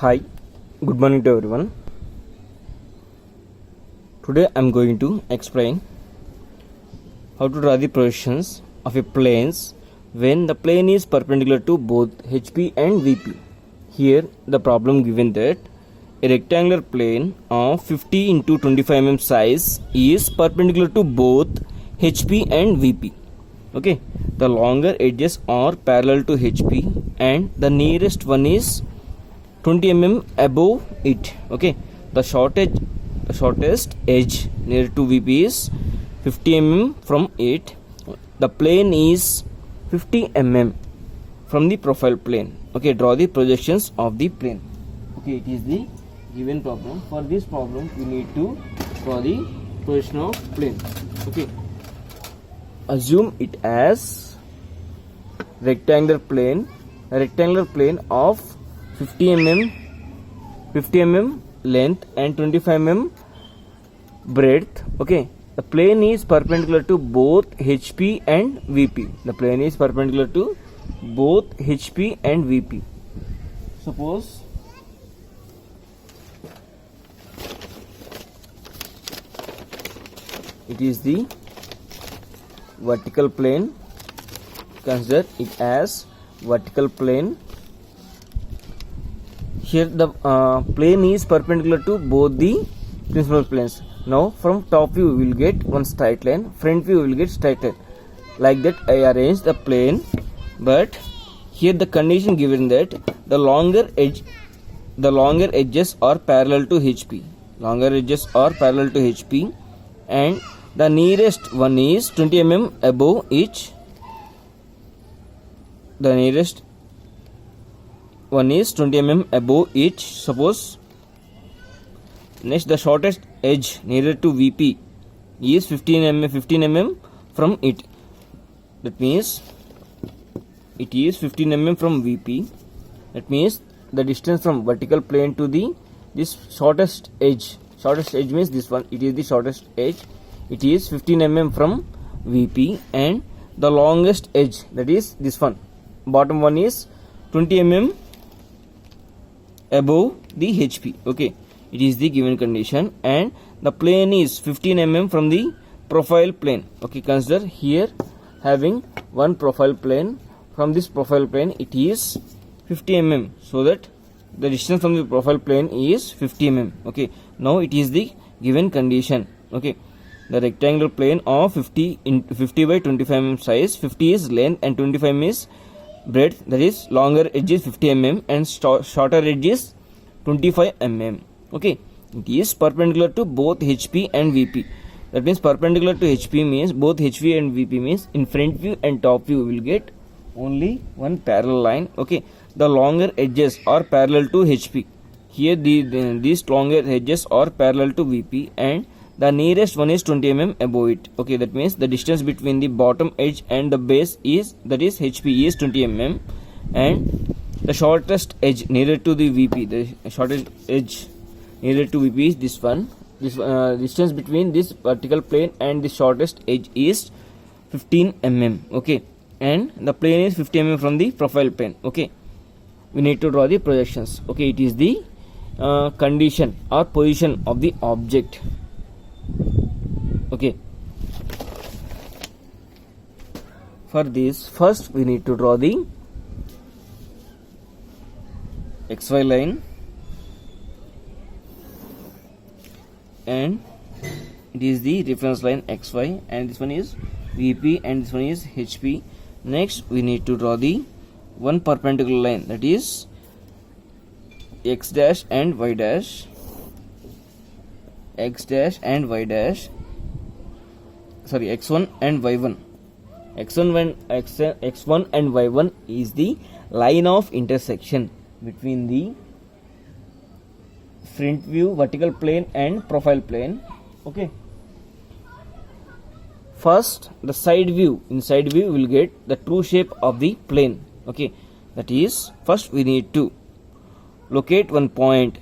Hi, good morning to everyone. Today I am going to explain how to draw the projections of a planes when the plane is perpendicular to both HP and VP. Here the problem given that a rectangular plane of 50 into 25 mm size is perpendicular to both HP and VP. Okay, the longer edges are parallel to HP and the nearest one is 20 mm above it. Okay, the shortest edge near to VP is 50 mm from it. The plane is 50 mm from the profile plane. Okay, draw the projections of the plane. Okay, it is the given problem. For this problem we need to draw the projection of plane. Okay, assume it as rectangular plane of 50 mm length and 25 mm breadth. Okay, the plane is perpendicular to both HP and VP. The plane is perpendicular to both HP and VP. Suppose it is the vertical plane. Consider it as vertical plane. Here the plane is perpendicular to both the principal planes. Now from top view we will get one straight line, front view we will get straight line. Like that I arrange the plane, but here the condition given that the longer edges are parallel to HP. Longer edges are parallel to HP and the nearest one is 20 mm above each. The nearest one is 20 mm above each. Suppose next the shortest edge nearer to VP is 15 mm from it. That means it is 15 mm from VP. That means the distance from vertical plane to this shortest edge means this one. It is the shortest edge. It is 15 mm from VP and the longest edge, that is this one. Bottom one is 20 mm above the HP. Okay, it is the given condition and the plane is 15 mm from the profile plane. Okay, consider here having one profile plane. From this profile plane it is 50 mm, so that the distance from the profile plane is 50 mm. Okay, now it is the given condition. Okay, the rectangular plane of 50 by 25 mm size, 50 is length and 25 mm is breadth, that is longer edge is 50 mm and shorter edge is 25 mm. Okay, it is perpendicular to both HP and VP. That means perpendicular to HP means both HP and VP means in front view and top view we will get only one parallel line. Okay, the longer edges are parallel to HP. Here these longer edges are parallel to VP and the nearest one is 20 mm above it. Okay, that means the distance between the bottom edge and the base is, that is HP, is 20 mm and the shortest edge nearer to the VP, the shortest edge nearer to VP is this one. This distance between this vertical plane and the shortest edge is 15 mm. Okay, and the plane is 50 mm from the profile plane. Okay, we need to draw the projections. Okay, it is the condition or position of the object. Okay, for this first we need to draw the XY line and it is the reference line XY and this one is VP and this one is HP. Next we need to draw the one perpendicular line, that is X dash and Y dash, X dash and Y dash, sorry, X1 and Y1. X1 and Y1 is the line of intersection between the front view vertical plane and profile plane. Okay, first the side view. In side view we will get the true shape of the plane. Okay, that is first we need to locate one point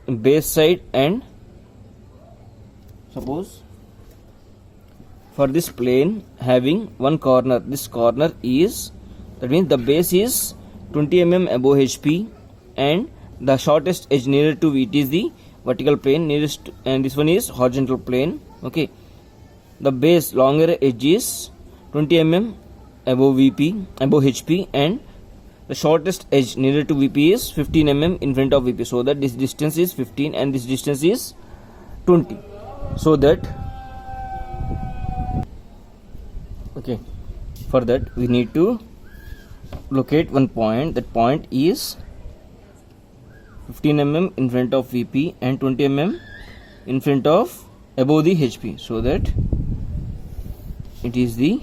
in base side and suppose for this plane having one corner, this corner is, that means the base is 20 mm above HP and the shortest edge nearer to it is the vertical plane nearest, and this one is horizontal plane. Okay, the base longer edge is 20 mm above HP, and the shortest edge nearer to VP is 15 mm in front of VP, so that this distance is 15 and this distance is 20. So that, okay, for that we need to locate one point. That point is 15 mm in front of VP and 20 mm in front of above the HP, so that it is the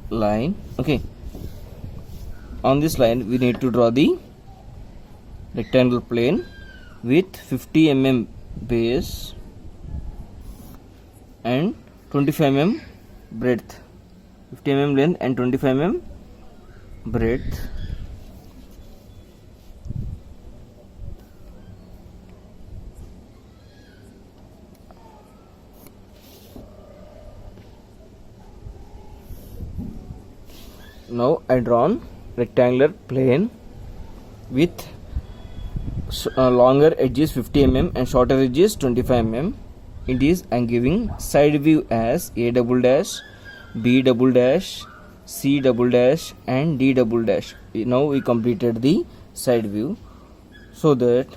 line. Okay, on this line we need to draw the rectangle plane with 50 mm base and 25 mm breadth, 50 mm length and 25 mm breadth. Now I drawn rectangular plane with longer edges 50 mm and shorter edges 25 mm. It is I am giving side view as A double dash, B double dash, C double dash and D double dash. Now we completed the side view, so that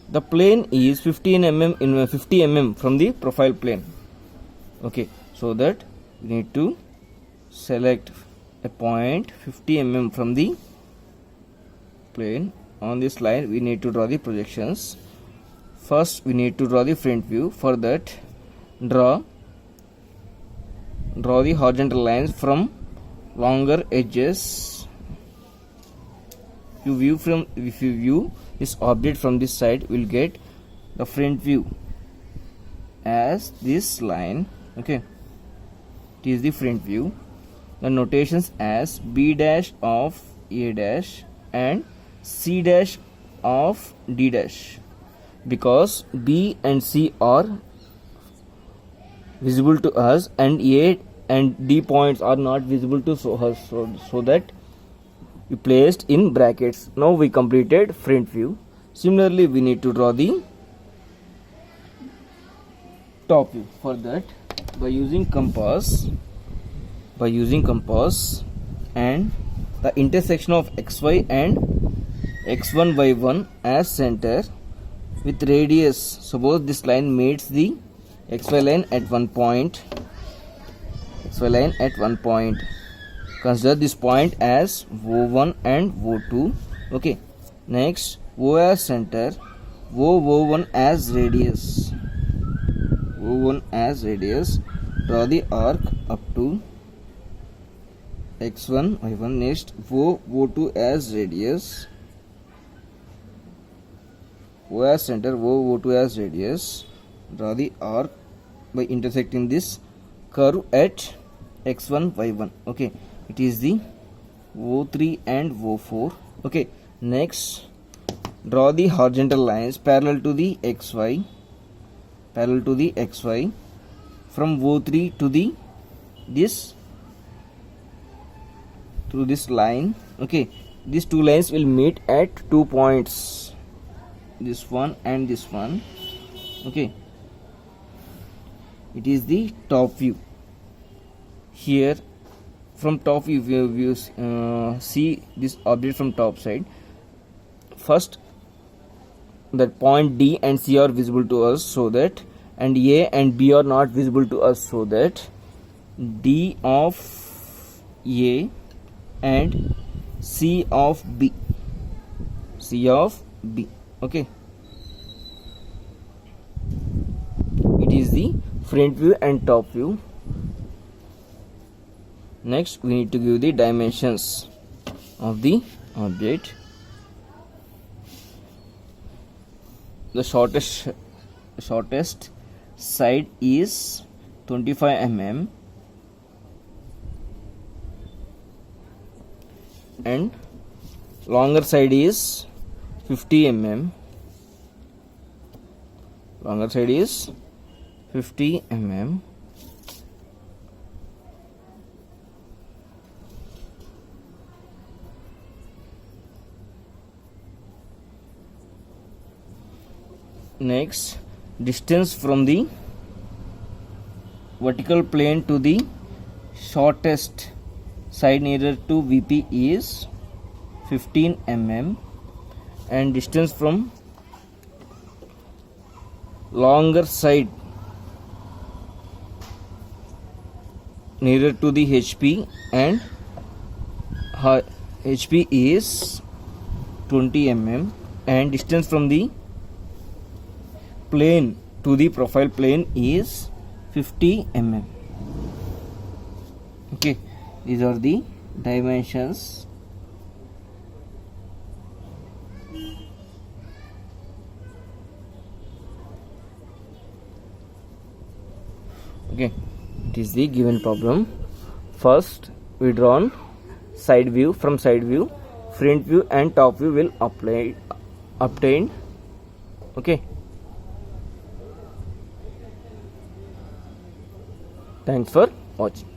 the plane is 15 mm in 50 mm from the profile plane. Okay, so that we need to select a point 50 mm from the plane. On this line we need to draw the projections. First we need to draw the front view. For that, draw the horizontal lines from longer edges. If you view this object from this side, we will get the front view as this line. Okay, it is the front view. The notations as B dash of A dash and C dash of D dash, because B and C are visible to us and A and D points are not visible to us, so that we placed in brackets. Now we completed front view. Similarly, we need to draw the top view. For that, by using compass and the intersection of xy and x1 y1 as center with radius. Suppose this line meets the xy line at one point. Consider this point as O1 and O2. Okay. Next, O as center, O1 as radius. Draw the arc up to x1 y1. Next, O2 as radius. O as center, O2 as radius. Draw the arc by intersecting this curve at x1 y1. Okay, it is the O3 and O4. Okay, next draw the horizontal lines parallel to the xy from O3 to through this line. Okay, these two lines will meet at 2 points, this one and this one. Okay, it is the top view. Here from top view you see this object from top side. First, that point D and C are visible to us, so that, and A and B are not visible to us, so that D of A and C of B. Okay, it is the front view and top view. Next, we need to give the dimensions of the object. The shortest side is 25 mm and longer side is 50 mm. Next, distance from the vertical plane to the shortest side nearer to VP is 15 mm, and distance from longer side nearer to the HP, and HP is 20 mm, and distance from the plane to the profile plane is 50 mm. Okay, these are the dimensions. Okay, it is the given problem. First, we drawn side view. From side view, front view and top view will obtained. Okay, thanks for watching.